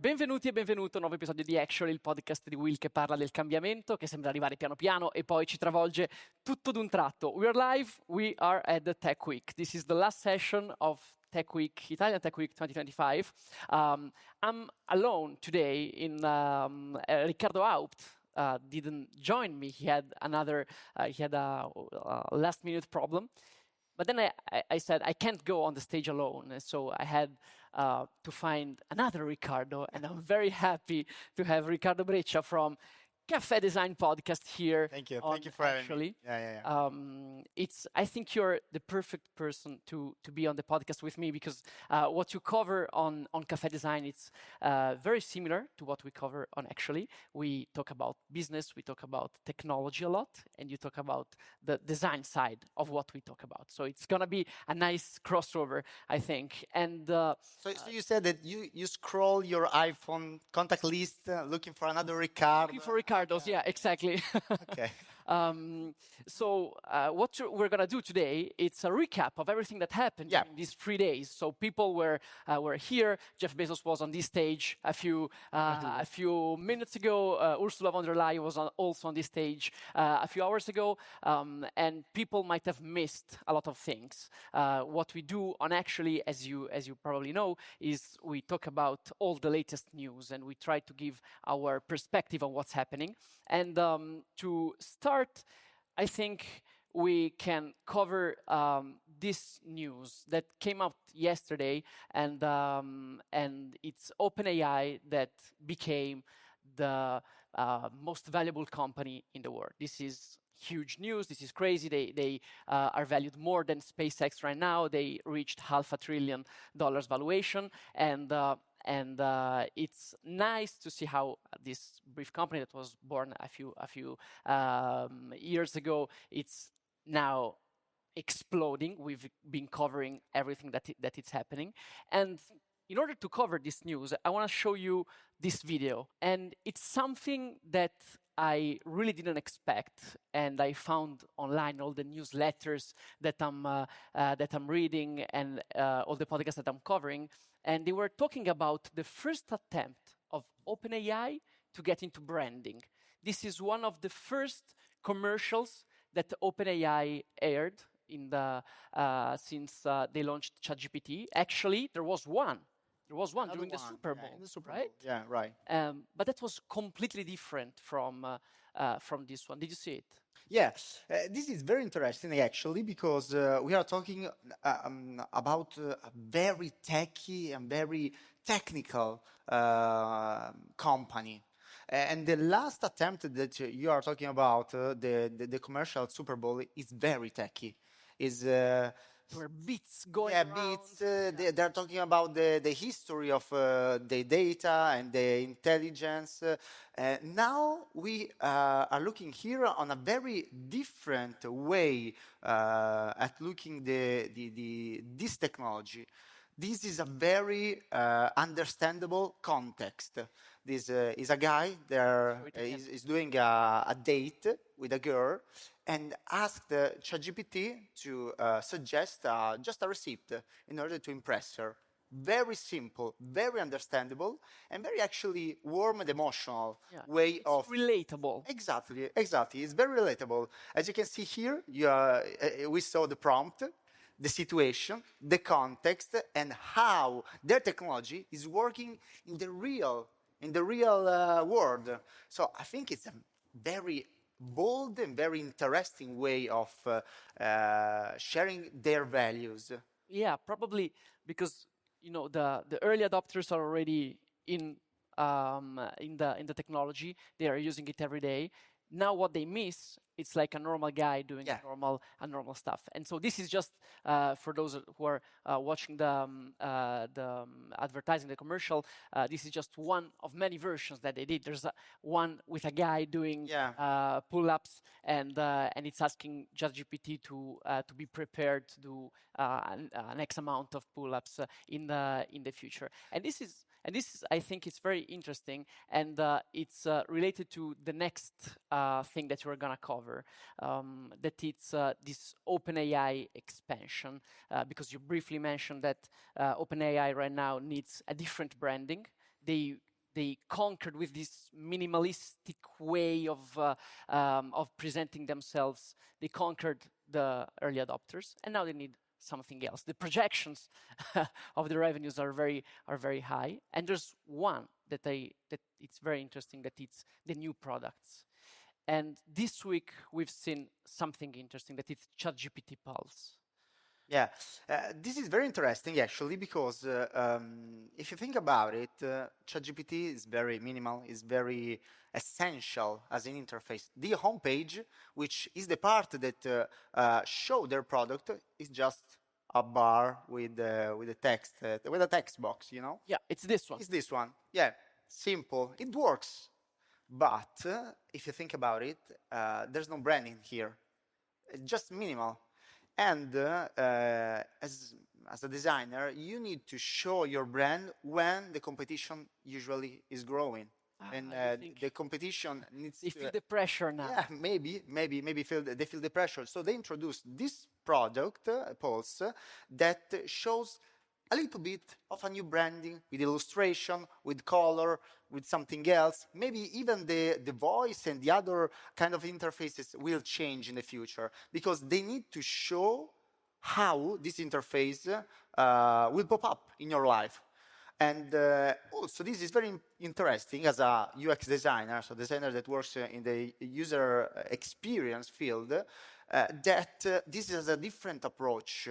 Benvenuti e benvenuto a un nuovo episodio di Actually, il podcast di Will che parla del cambiamento, che sembra arrivare piano piano e poi ci travolge tutto d'un tratto. We are live, we are at the Tech Week. This is the last session of Tech Week, Italian Tech Week 2025. I'm alone today in Riccardo Haupt. Didn't join me. He had a last minute problem. But then I said, I can't go on the stage alone. And so I had to find another Riccardo. And I'm very happy to have Riccardo Breccia from Cafe Design Podcast here. Thank you. Thank you for having me. Yeah. I think you're the perfect person to be on the podcast with me because what you cover on Cafe Design, it's very similar to what we cover on Actually. We talk about business, we talk about technology a lot, and you talk about the design side of what we talk about. So it's going to be a nice crossover, I think. And so you said that you scroll your iPhone contact list looking for another Riccardo. Looking for Riccardos, yeah, exactly. Okay. So what we're going to do today, it's a recap of everything that happened in these 3 days. So people were here. Jeff Bezos was on this stage a few minutes ago. Ursula von der Leyen was also on this stage a few hours ago. And people might have missed a lot of things. What we do on Actually, as you probably know, is we talk about all the latest news and we try to give our perspective on what's happening. And to start, I think we can cover this news that came out yesterday, and it's OpenAI that became the most valuable company in the world. This is huge news. This is crazy. They are valued more than SpaceX right now. They reached $500 billion valuation, and it's nice to see how this brief company that was born a few years ago, it's now exploding. We've been covering everything that it's happening, and in order to cover this news, I want to show you this video, and it's something that I really didn't expect, and I found online all the newsletters that I'm reading and all the podcasts that I'm covering, and they were talking about the first attempt of OpenAI to get into branding. This is one of the first commercials that OpenAI aired since they launched ChatGPT. Actually, there was one. There was one during the Super Bowl, in the Super right? Bowl. Yeah, right. But that was completely different from this one. Did you see it? Yeah, this is very interesting actually because we are talking about a very techy and very technical company. And the last attempt that you are talking about, the commercial Super Bowl, is very techy. There were bits going around. Bits. They're talking about the history of the data and the intelligence. Now we are looking here on a very different way at looking this technology. This is a very understandable context. This is a guy there is doing a date with a girl and asked ChatGPT to suggest just a receipt in order to impress her. Very simple, very understandable, and very actually warm and emotional way of... relatable. Exactly. It's very relatable. As you can see here, we saw the prompt, the situation, the context, and how their technology is working in the real world. So I think it's a very bold and very interesting way of sharing their values. Yeah, probably because the early adopters are already in the technology. They are using it every day. Now what they miss, it's like a normal guy doing a normal stuff. And so this is just for those who are watching the advertising, the commercial. This is just one of many versions that they did. There's one with a guy doing pull-ups, and it's asking ChatGPT to be prepared to do an X amount of pull-ups in the future. And this is, I think, it's very interesting, and it's related to the next thing that we're gonna cover. That it's this OpenAI expansion, because you briefly mentioned that OpenAI right now needs a different branding. They they conquered with this minimalistic way of presenting themselves. They conquered the early adopters, and now they need something else. The projections of the revenues are very high, and there's one that it's very interesting, that it's the new products. And this week we've seen something interesting, that it's ChatGPT Pulse. Yeah, this is very interesting actually, because if you think about it, ChatGPT is very minimal, is very essential as an interface. The homepage, which is the part that show their product, is just a bar with a text, with a text box, you know? Yeah, it's this one. It's this one. Yeah, simple. It works. But if you think about it, there's no branding here. It's just minimal. And as a designer, you need to show your brand when the competition usually is growing. And the competition needs they feel the pressure now. Yeah, maybe they feel the pressure. So they introduced this product, Pulse, that shows a little bit of a new branding with illustration, with color, with something else. Maybe even the voice and the other kind of interfaces will change in the future, because they need to show how this interface will pop up in your life. And also, this is very interesting as a UX designer, so designer that works in the user experience field, that this is a different approach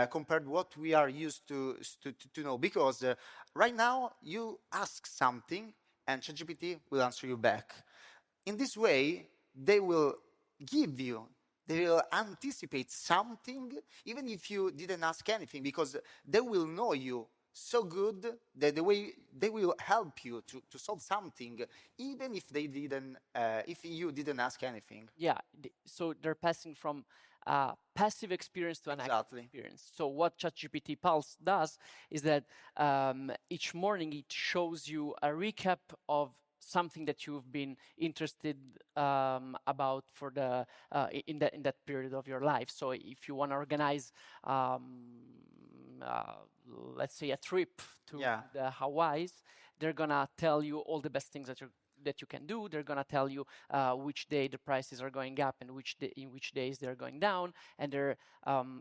compared to what we are used to know. Because right now, you ask something, and ChatGPT will answer you back. In this way, they will give you, they will anticipate something, even if you didn't ask anything, because they will know you so good that the way they will help you to solve something, even if they didn't, if you didn't ask anything. Yeah, so they're passing from passive experience to an active experience. So what ChatGPT Pulse does is that each morning it shows you a recap of something that you've been interested about for the in that period of your life. So if you want to organize let's say a trip to the Hawaiis, they're gonna tell you all the best things that you can do. They're gonna tell you which day the prices are going up and in which days they're going down, and they're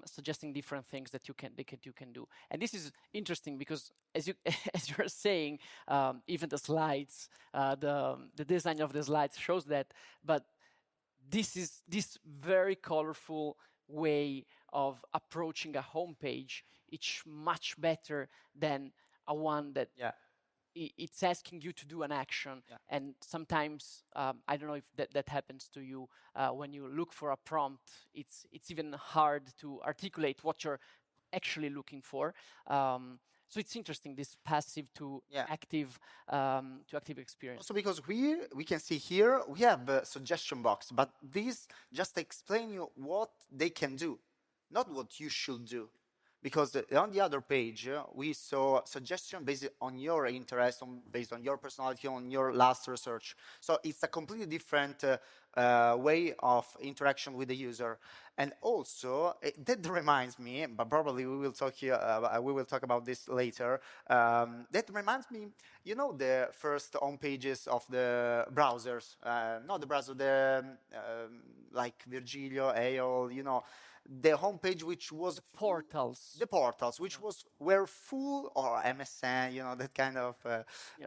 suggesting different things that you can do. And this is interesting because, as you're saying, even the slides, the design of the slides shows that. But this very colorful way of approaching a homepage, it's much better than a one that it's asking you to do an action. And sometimes I don't know if that happens to you, when you look for a prompt, it's even hard to articulate what you're actually looking for. So it's interesting, this passive to active experience. Also, because we can see here we have a suggestion box, but these just explain you what they can do, not what you should do. Because on the other page, we saw suggestion based on your interest, based on your personality, on your last research. So it's a completely different way of interaction with the user. And also, that reminds me, but probably we will talk about this later. That reminds me, you know, the first home pages of the browsers, not the browser, like Virgilio, AOL, you know. The homepage, which was portals, which were full, or MSN, you know, that kind of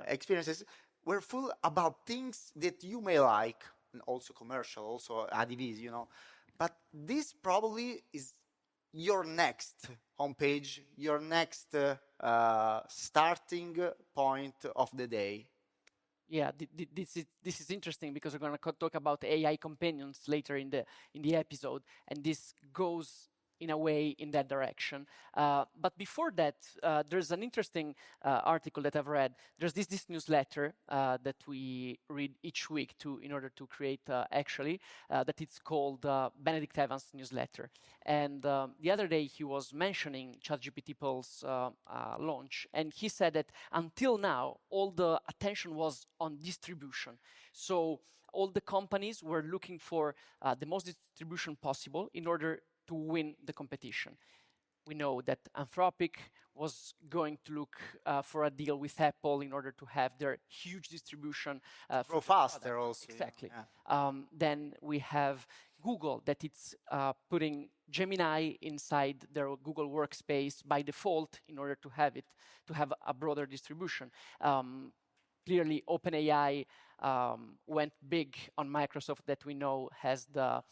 experiences, were full about things that you may like, and also commercial, also ADVs, you know. But this probably is your next homepage, your next starting point of the day. Yeah, this is interesting, because we're going to talk about AI companions later in the episode, and this goes in a way in that direction. But before that, there's an interesting article that I've read. There's this newsletter that we read each week in order to create that it's called Benedict Evans newsletter. And the other day he was mentioning ChatGPT Pulse launch, and he said that until now all the attention was on distribution. So all the companies were looking for the most distribution possible in order to win the competition. we know that Anthropic was going to look for a deal with Apple in order to have their huge distribution. Grow faster also. Exactly. Then we have Google, that it's putting Gemini inside their Google Workspace by default in order to have a broader distribution. Clearly, OpenAI went big on Microsoft, that we know has the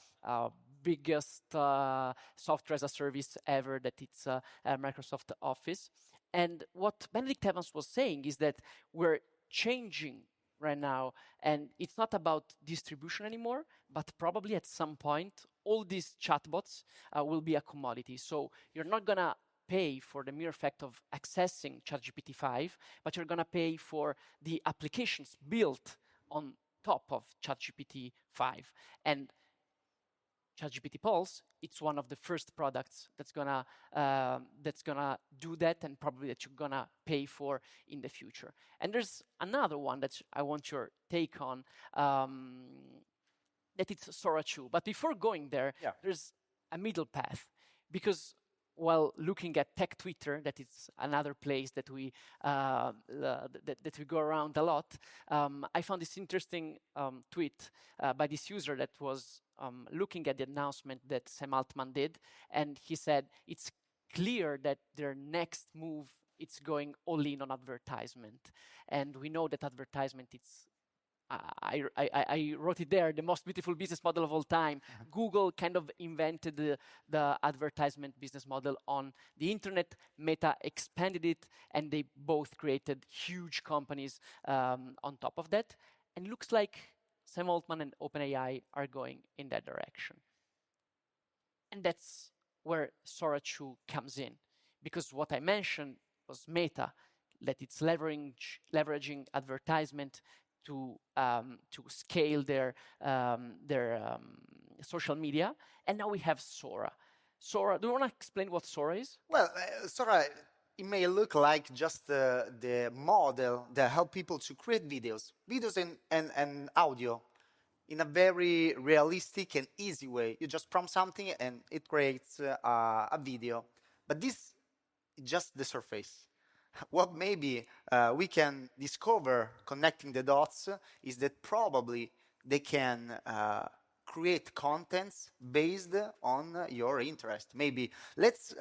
biggest software as a service ever, that it's Microsoft Office. And what Benedict Evans was saying is that we're changing right now, and it's not about distribution anymore, but probably at some point, all these chatbots will be a commodity. So you're not gonna pay for the mere fact of accessing ChatGPT 5, but you're gonna pay for the applications built on top of ChatGPT 5. And ChatGPT Pulse, it's one of the first products that's gonna do that, and probably that you're gonna pay for in the future. And there's another one that I want your take on, that it's Sora 2. But before going there, there's a middle path, because while looking at Tech Twitter, that is another place that we go around a lot, I found this interesting tweet by this user that was looking at the announcement that Sam Altman did, and he said it's clear that their next move, it's going all in on advertisement, and we know that advertisement, it's I wrote it there, the most beautiful business model of all time. Google kind of invented the advertisement business model on the internet. Meta expanded it, and they both created huge companies on top of that. And looks like Sam Altman and OpenAI are going in that direction. And that's where Sora 2 comes in, because what I mentioned was Meta, that it's leveraging advertisement to scale their social media, and now we have Sora. Sora, do you want to explain what Sora is? Well, Sora, it may look like just the model that help people to create videos and audio in a very realistic and easy way. You just prompt something and it creates a video. But this is just the surface. What maybe we can discover connecting the dots is that probably they can create contents based on your interest. Maybe let's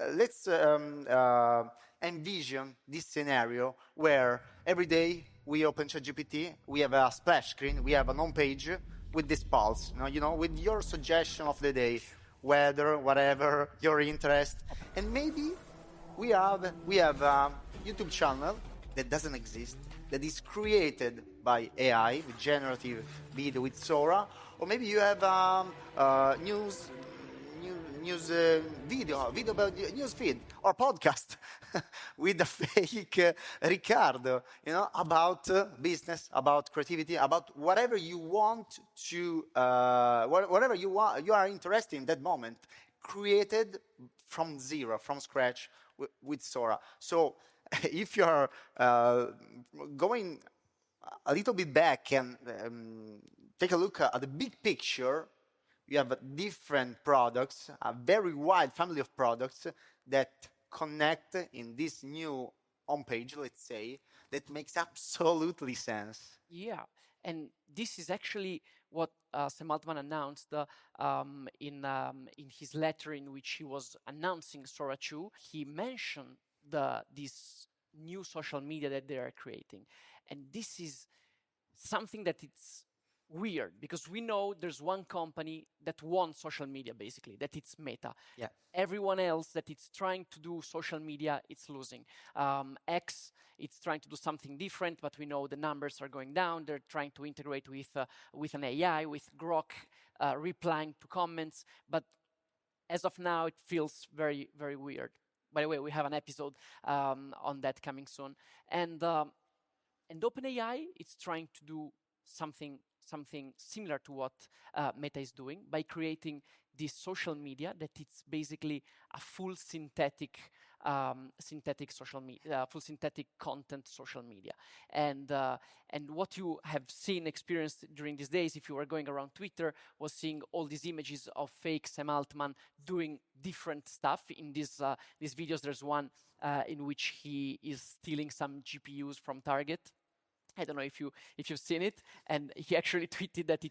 envision this scenario where every day we open ChatGPT, we have a splash screen, we have a home page with this pulse, with your suggestion of the day, weather, whatever your interest, and maybe we have a YouTube channel that doesn't exist, that is created by AI with generative video with Sora, or maybe you have news video about news feed or podcast with a fake Riccardo, about business, about creativity, about whatever you want to, whatever you are interested in that moment, created from zero, from scratch with Sora. So if you're going a little bit back and take a look at the big picture, you have different products, a very wide family of products that connect in this new homepage, let's say, that makes absolutely sense. Yeah, and this is actually what Sam Altman announced in his letter in which he was announcing Sora 2. He mentioned this new social media that they are creating. And this is something that it's weird, because we know there's one company that wants social media, basically, that it's Meta. Yeah. Everyone else that it's trying to do social media, it's losing. X, it's trying to do something different, but we know the numbers are going down. They're trying to integrate with an AI, with Grok, replying to comments. But as of now, it feels very, very weird. By the way, we have an episode on that coming soon. And OpenAI, it's trying to do something similar to what Meta is doing by creating this social media that it's basically a full synthetic synthetic social media, full synthetic content social media. And what you have seen, experienced during these days, if you were going around Twitter, was seeing all these images of fake Sam Altman doing different stuff. In these videos, there's one in which he is stealing some GPUs from Target. I don't know if you've seen it, and he actually tweeted that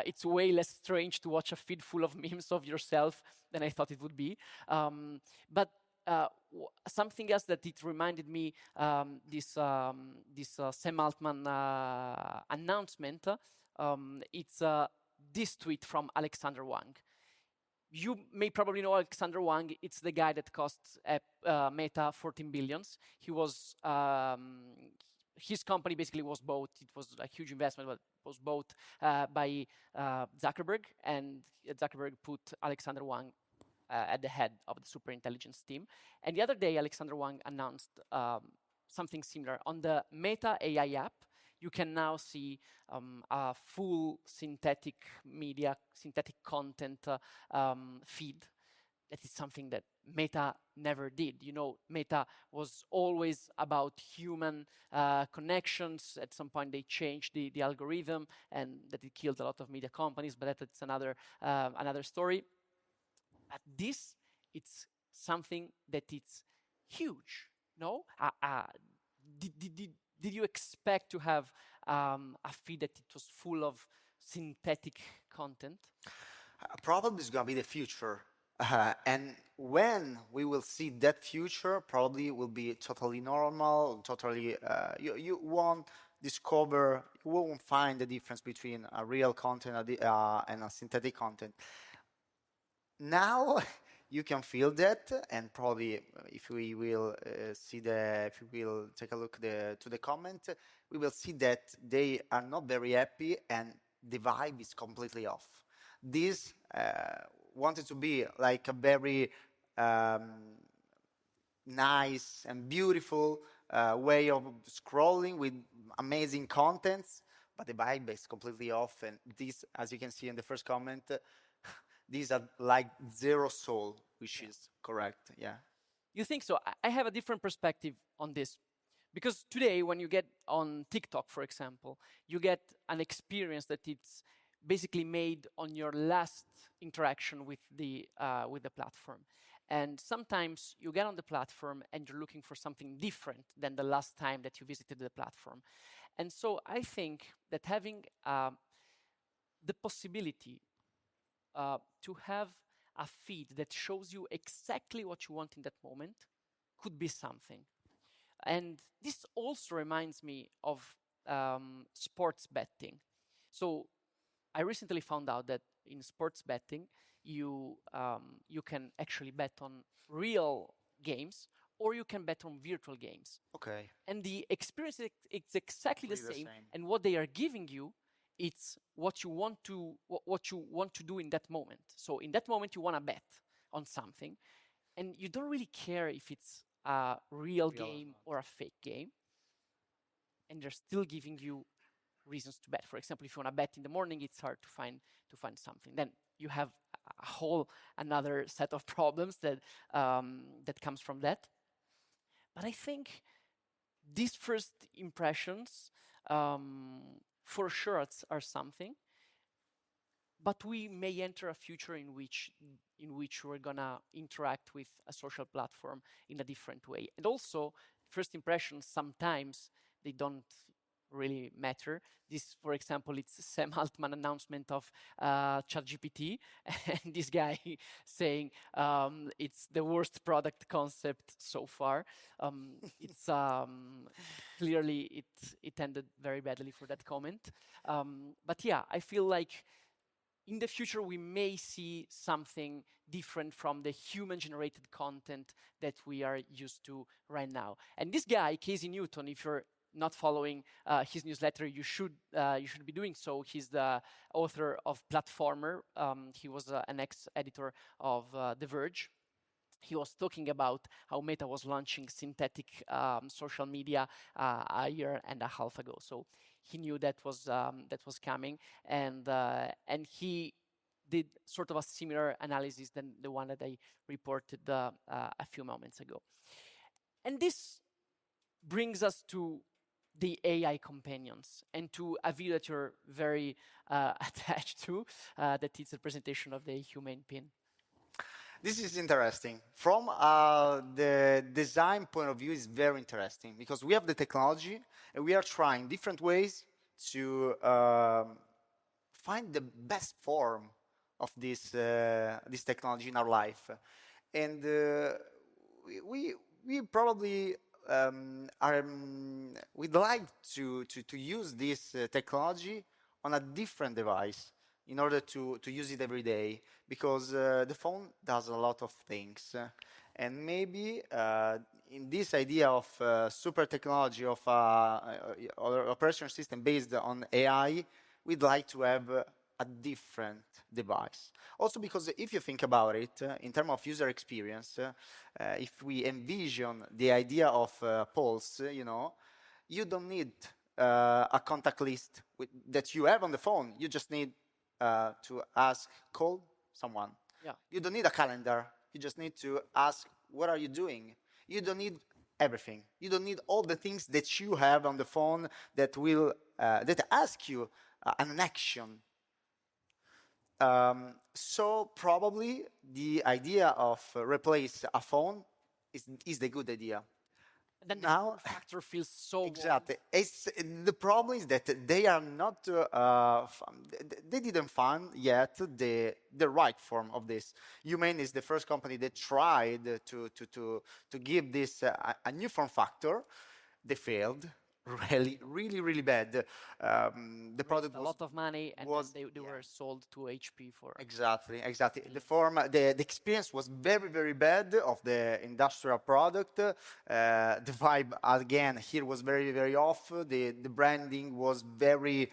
it's way less strange to watch a feed full of memes of yourself than I thought it would be. But something else that it reminded me, this Sam Altman announcement. It's this tweet from Alexander Wang. You may probably know Alexander Wang. It's the guy that cost Meta 14 billions. He was his company basically was bought. It was a huge investment, but was bought by Zuckerberg, and Zuckerberg put Alexander Wang at the head of the superintelligence team. And the other day, Alexander Wang announced something similar. On the Meta AI app, you can now see a full synthetic media, synthetic content feed. That is something that Meta never did. You know, Meta was always about human connections. At some point, they changed the algorithm, and that it killed a lot of media companies. But that's another story. But this, it's something that it's huge. No, did you expect to have a feed that it was full of synthetic content? Probably it's gonna be the future. And when we will see that future, probably will be totally normal, totally, you won't discover, you won't find the difference between a real content and a synthetic content. Now you can feel that, and probably if we will if we will take a look to the comment, we will see that they are not very happy and the vibe is completely off. This wanted to be like a very nice and beautiful way of scrolling with amazing contents, but the vibe is completely off. And this, as you can see in the first comment, these are like zero soul, which is correct. Yeah. You think so? I have a different perspective on this. Because today, when you get on TikTok, for example, you get an experience that it's basically made on your last interaction with the platform. And sometimes you get on the platform and you're looking for something different than the last time that you visited the platform. And so I think that having the possibility to have a feed that shows you exactly what you want in that moment could be something. And this also reminds me of sports betting. So I recently found out that in sports betting, you can actually bet on real games, or you can bet on virtual games. Okay. And the experience it's exactly the same. And what they are giving you, it's what you want to do in that moment. So in that moment, you want to bet on something, and you don't really care if it's a real game or a fake game, and they're still giving you reasons to bet. For example, if you want to bet in the morning, it's hard to find something. Then you have a whole another set of problems that comes from that. But I think these first impressions, for sure, are something. But we may enter a future in which we're gonna interact with a social platform in a different way. And also, first impressions sometimes they don't really matter. This, for example, it's Sam Altman announcement of ChatGPT, and this guy saying it's the worst product concept so far. It's clearly it ended very badly for that comment. But yeah, I feel like in the future, we may see something different from the human-generated content that we are used to right now. And this guy, Casey Newton, if you're not following his newsletter, you should be doing so. He's the author of Platformer. He was an ex-editor of The Verge. He was talking about how Meta was launching synthetic social media a year and a half ago. So he knew that was coming, and he did sort of a similar analysis than the one that I reported a few moments ago. And this brings us to the AI companions and to a view that you're very attached to, that is the presentation of the humane pin. This is interesting. From the design point of view, it's very interesting because we have the technology and we are trying different ways to find the best form of this technology in our life. And we probably we'd like to use this technology on a different device in order to use it every day, because the phone does a lot of things. And maybe in this idea of super technology, of operation system based on AI, we'd like to have a different device. Also because if you think about it, in terms of user experience, if we envision the idea of Pulse, you don't need a contact list that you have on the phone. You just need to call someone. Yeah. You don't need a calendar. You just need to ask, what are you doing? You don't need everything. You don't need all the things that you have on the phone that will that ask you an action. So probably the idea of replace a phone is the good idea. Then now, the factor feels so exactly. The problem is that they are not. They didn't find yet the right form of this. Humane is the first company that tried to give this a new form factor. They failed. Really bad. The product a lot of money, and they were sold to HP for exactly. The experience was very bad of the industrial product. The vibe again here was very off. The branding was very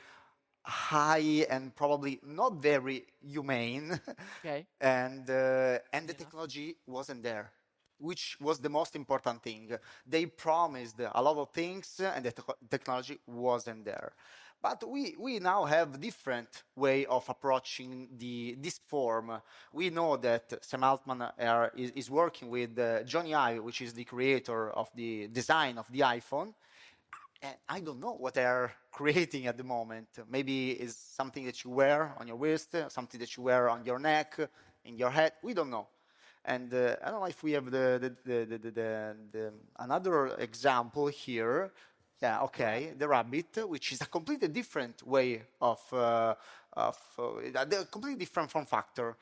high and probably not very humane. Okay. And the technology wasn't there, which was the most important thing. They promised a lot of things and the technology wasn't there. But we now have different way of approaching this form. We know that Sam Altman is working with Johnny Ive, which is the creator of the design of the iPhone. And I don't know what they're creating at the moment. Maybe it's something that you wear on your wrist, something that you wear on your neck, in your head. We don't know. And I don't know if we have another example here. Yeah, okay, the rabbit, which is a completely different way of a completely different form factor.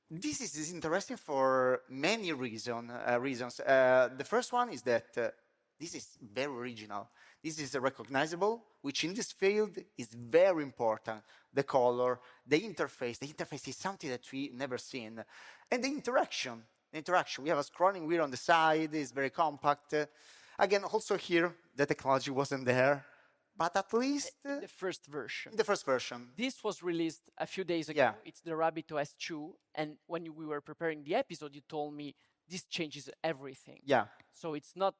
This is interesting for many reasons. The first one is that this is very original. This is recognizable, which in this field is very important. The color, the interface. The interface is something that we never seen. And the interaction. We have a scrolling wheel on the side. It's very compact. Again, also here, the technology wasn't there. But at least in the first version. This was released a few days ago. Yeah. It's the Rabbit OS 2. And when we were preparing the episode, you told me this changes everything. Yeah. So it's not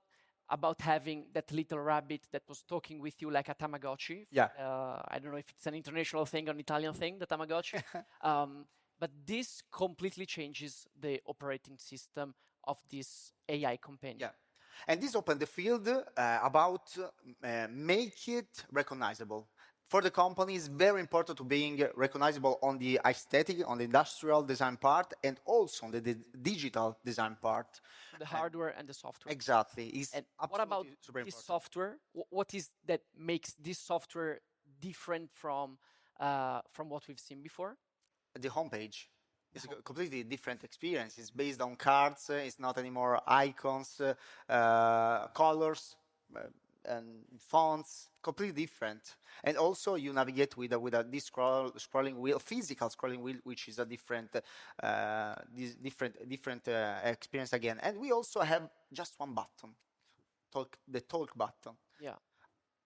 about having that little rabbit that was talking with you like a Tamagotchi. Yeah. I don't know if it's an international thing or an Italian thing, the Tamagotchi. But this completely changes the operating system of this AI companion. Yeah. And this opened the field about make it recognizable. For the company, it's very important to being recognizable on the aesthetic, on the industrial design part, and also on the digital design part. The hardware and the software. Exactly. And what about this software? What is that makes this software different from what we've seen before? The homepage. It's a completely different experience. It's based on cards. It's not anymore icons, colors, and fonts. Completely different. And also, you navigate with this scrolling wheel, physical scrolling wheel, which is a different experience again. And we also have just one button, the talk button. Yeah.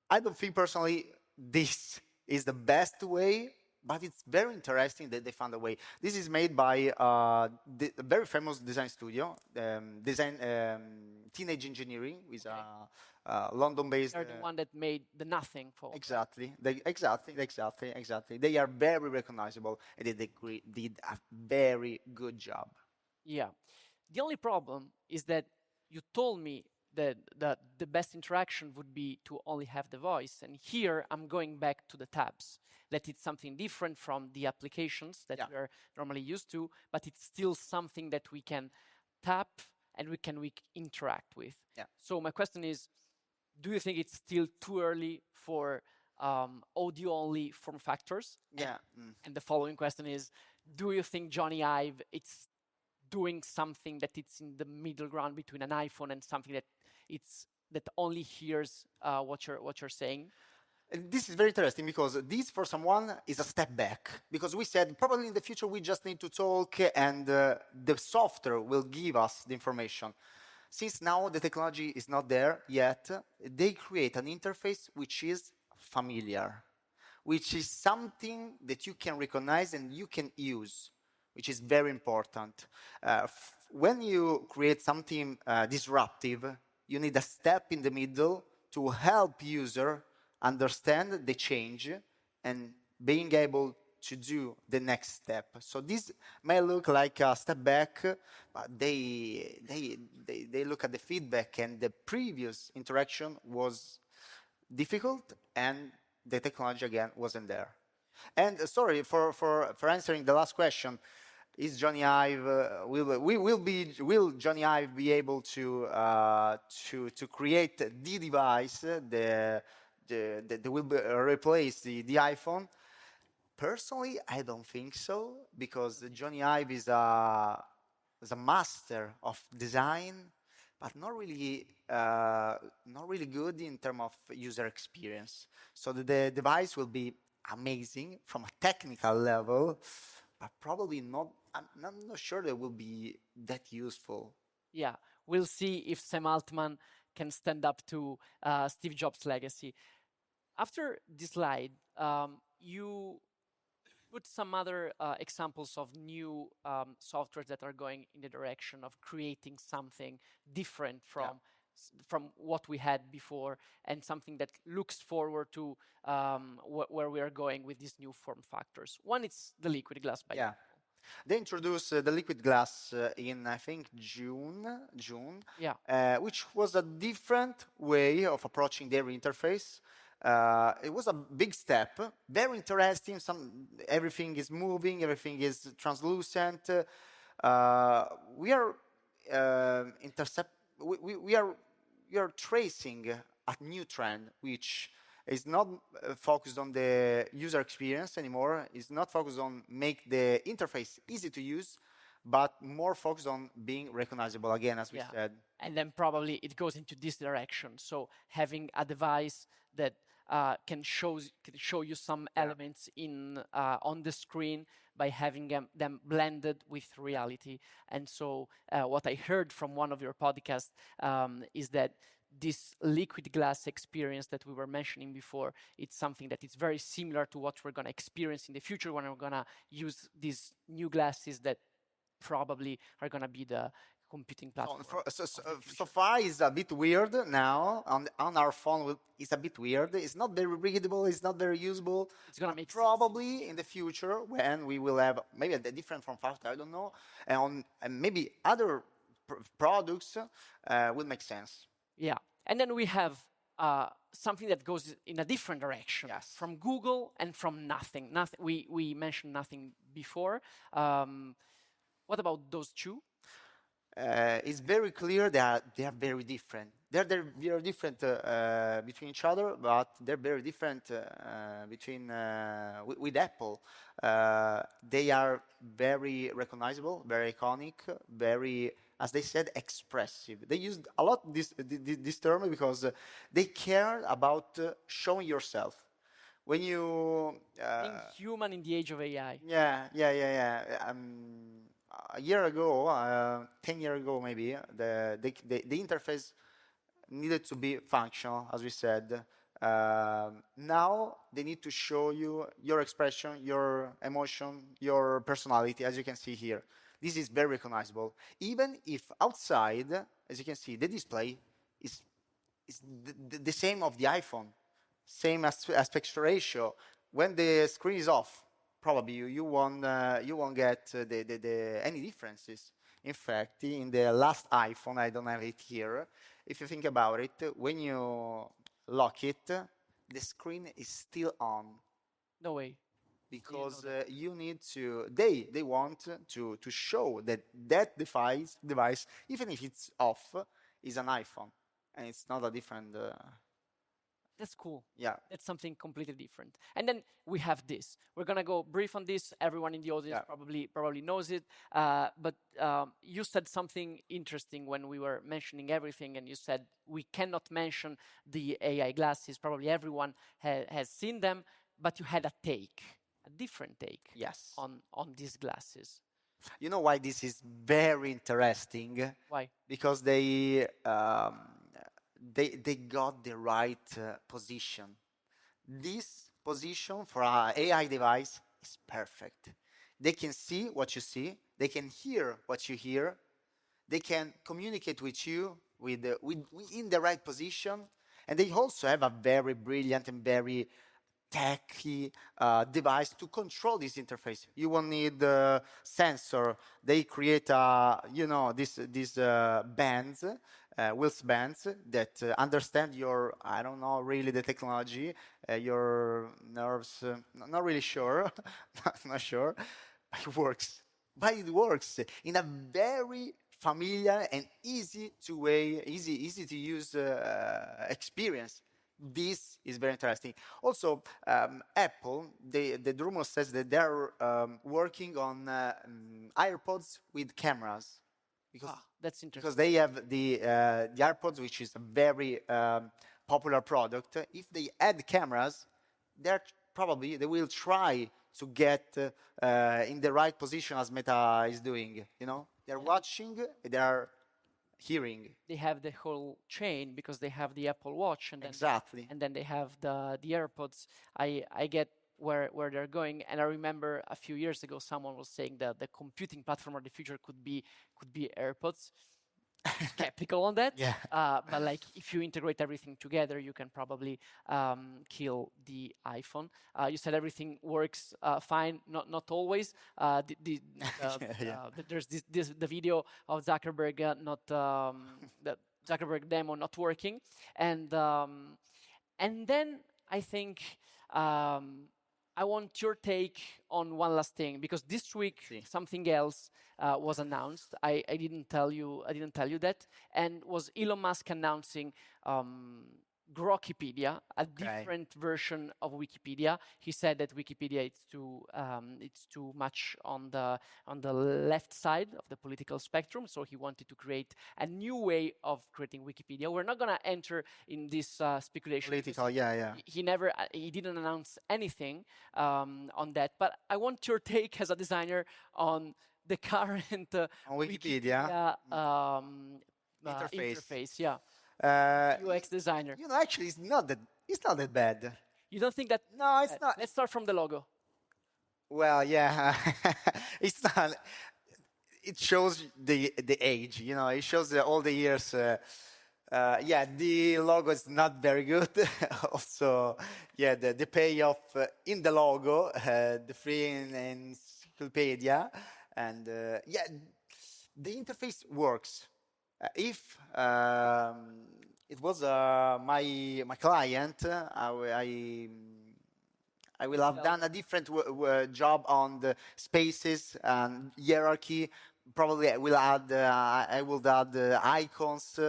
I don't think personally this is the best way but it's very interesting that they found a way. This is made by the very famous design studio, Teenage Engineering, with a London-based. They're the one that made the nothing phone. Exactly. Exactly. They are very recognizable, and they did a very good job. Yeah. The only problem is that you told me that the best interaction would be to only have the voice. And here I'm going back to the tabs, that it's something different from the applications that we're normally used to, but it's still something that we can tap and we can interact with. Yeah. So my question is, do you think it's still too early for audio-only form factors? Yeah. And the following question is, do you think Johnny Ive it's doing something that it's in the middle ground between an iPhone and something that only hears what you're saying? And this is very interesting because this, for someone, is a step back. Because we said probably in the future we just need to talk and the software will give us the information. Since now the technology is not there yet, they create an interface which is familiar, which is something that you can recognize and you can use, which is very important. When you create something disruptive, you need a step in the middle to help user understand the change and being able to do the next step. So this may look like a step back, but they look at the feedback, and the previous interaction was difficult and the technology again wasn't there. And sorry for answering the last question. Is Johnny Ive will Johnny Ive be able to create the device that will replace the iPhone? Personally, I don't think so, because Johnny Ive is a master of design, but not really good in terms of user experience. So the device will be amazing from a technical level, but probably not. I'm not sure that will be that useful. Yeah, we'll see if Sam Altman can stand up to Steve Jobs' legacy. After this slide, you put some other examples of new softwares that are going in the direction of creating something different from what we had before, and something that looks forward to where we are going with these new form factors. One is the liquid glass by Apple. They introduced the liquid glass in, I think, June, which was a different way of approaching their interface. It was a big step, very interesting. Everything is moving, everything is translucent. We are we are tracing a new trend, which is not focused on the user experience anymore. It's not focused on make the interface easy to use, but more focused on being recognizable again, as we said. And then probably it goes into this direction. So having a device that can show you some elements on the screen by having them blended with reality. And so what I heard from one of your podcasts is that this liquid glass experience that we were mentioning before, it's something that is very similar to what we're going to experience in the future when we're going to use these new glasses that probably are going to be the computing platform. So far, it's a bit weird now. On our phone, it's a bit weird. It's not very readable. It's not very usable. It's going to make probably sense in the future when we will have maybe a different form factor. I don't know, and maybe other products will make sense. Yeah, and then we have something that goes in a different direction from Google and from nothing. We mentioned nothing before. What about those two? It's very clear that they are very different. They're very different between each other, but they're very different with Apple. They are very recognizable, very iconic, very, as they said, expressive. They used a lot this term because they care about showing yourself. When you being human in the age of AI. Yeah. A year ago, 10 years ago maybe, the interface needed to be functional, as we said. Now they need to show you your expression, your emotion, your personality, as you can see here. This is very recognizable. Even if outside, as you can see, the display is the same of the iPhone, same aspect ratio. When the screen is off, probably you won't get any differences. In fact, in the last iPhone, I don't have it here. If you think about it, when you lock it, the screen is still on. No way. Because you need to, they want to show that that device, even if it's off, is an iPhone, and it's not a different. That's cool. Yeah. That's something completely different. And then we have this. We're gonna go brief on this. Everyone in the audience probably knows it. But you said something interesting when we were mentioning everything, and you said we cannot mention the AI glasses. Probably everyone has seen them, but you had a different take. Yes. On these glasses. You know why this is very interesting? Why? Because they got the right position. This position for an AI device is perfect. They can see what you see. They can hear what you hear. They can communicate with you in the right position. And they also have a very brilliant and very techy device to control this interface. You won't need a sensor. They create, these bands, Wills bands that understand your, I don't know really the technology, your nerves, not really sure, not sure, but it works. But it works in a very familiar and easy to use experience. This is very interesting. Also, Apple, the rumor says that they're working on AirPods with cameras. That's interesting. Because they have the AirPods, which is a very popular product. If they add cameras, they will try to get in the right position as Meta is doing. They're watching, they're hearing. They have the whole chain because they have the Apple Watch, and then exactly, and then they have the AirPods. I get where they're going, and I remember a few years ago someone was saying that the computing platform of the future could be AirPods. Skeptical on that. Yeah. But like if you integrate everything together, you can probably kill the iPhone. You said everything works fine, not always. There's the video of Zuckerberg the Zuckerberg demo not working, and then I think I want your take on one last thing, because this week something else was announced. I didn't tell you that, and was Elon Musk announcing Grokkipedia, a different version of Wikipedia. He said that Wikipedia it's too much on the left side of the political spectrum, so he wanted to create a new way of creating Wikipedia. We're not gonna enter in this speculation. Political, yeah. He didn't announce anything on that, but I want your take as a designer on the current on Wikipedia interface. Yeah. UX designer. Actually, it's not that bad. You don't think that? No, it's not. Let's start from the logo. Well, yeah, it's not. It shows the age. It shows all the years. Yeah, the logo is not very good. Also, yeah, the payoff in the logo, the free encyclopedia, and yeah, the interface works. If it was my client, I will have done a different job on the spaces and hierarchy. Probably I will add icons,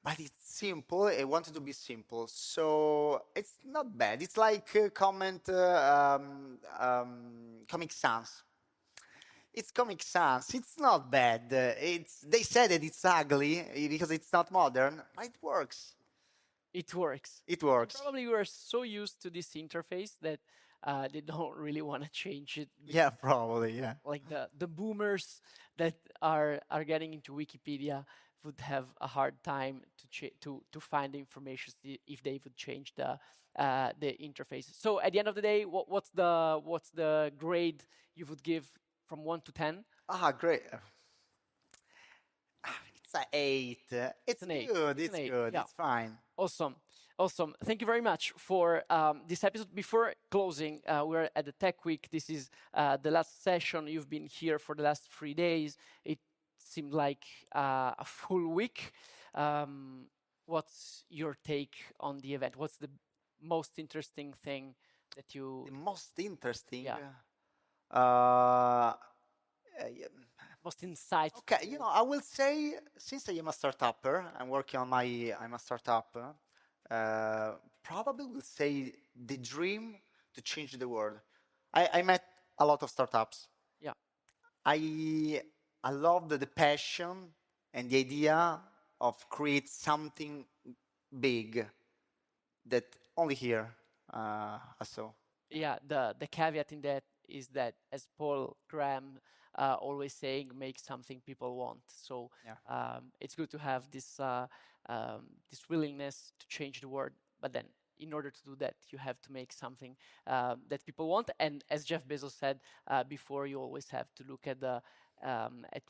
but it's simple. I wanted to be simple, so it's not bad. It's like Comic Sans. It's Comic Sans. It's not bad. They said that it's ugly because it's not modern. But it works. It works. It works. Probably we are so used to this interface that they don't really want to change it. Yeah, probably. Yeah. Like the boomers that are getting into Wikipedia would have a hard time to find the information if they would change the interface. So at the end of the day, what's the grade you would give from 1 to 10? Great. It's an 8. It's an 8. Good. It's good. Yeah. It's fine. Awesome. Thank you very much for this episode. Before closing, we're at the Tech Week. This is the last session. You've been here for the last 3 days. It seemed like a full week. What's your take on the event? What's the most interesting thing that you... The most interesting? Yeah. Most insightful. Okay, I will say, since I am a startupper, I'm working on I'm a startup, probably will say the dream to change the world. I met a lot of startups. Yeah. I love the passion and the idea of create something big that only here I saw. Yeah, the caveat in that is that, as Paul Graham always saying, make something people want. So yeah. It's good to have this willingness to change the world, but then in order to do that, you have to make something that people want. And as Jeff Bezos said before, you always have to look at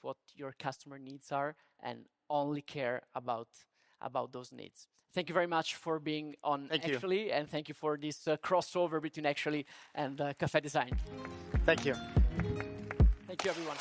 what your customer needs are and only care about those needs. Thank you very much for being on Actually, and thank you for this crossover between Actually and Cafe Design. Thank you. Thank you, everyone.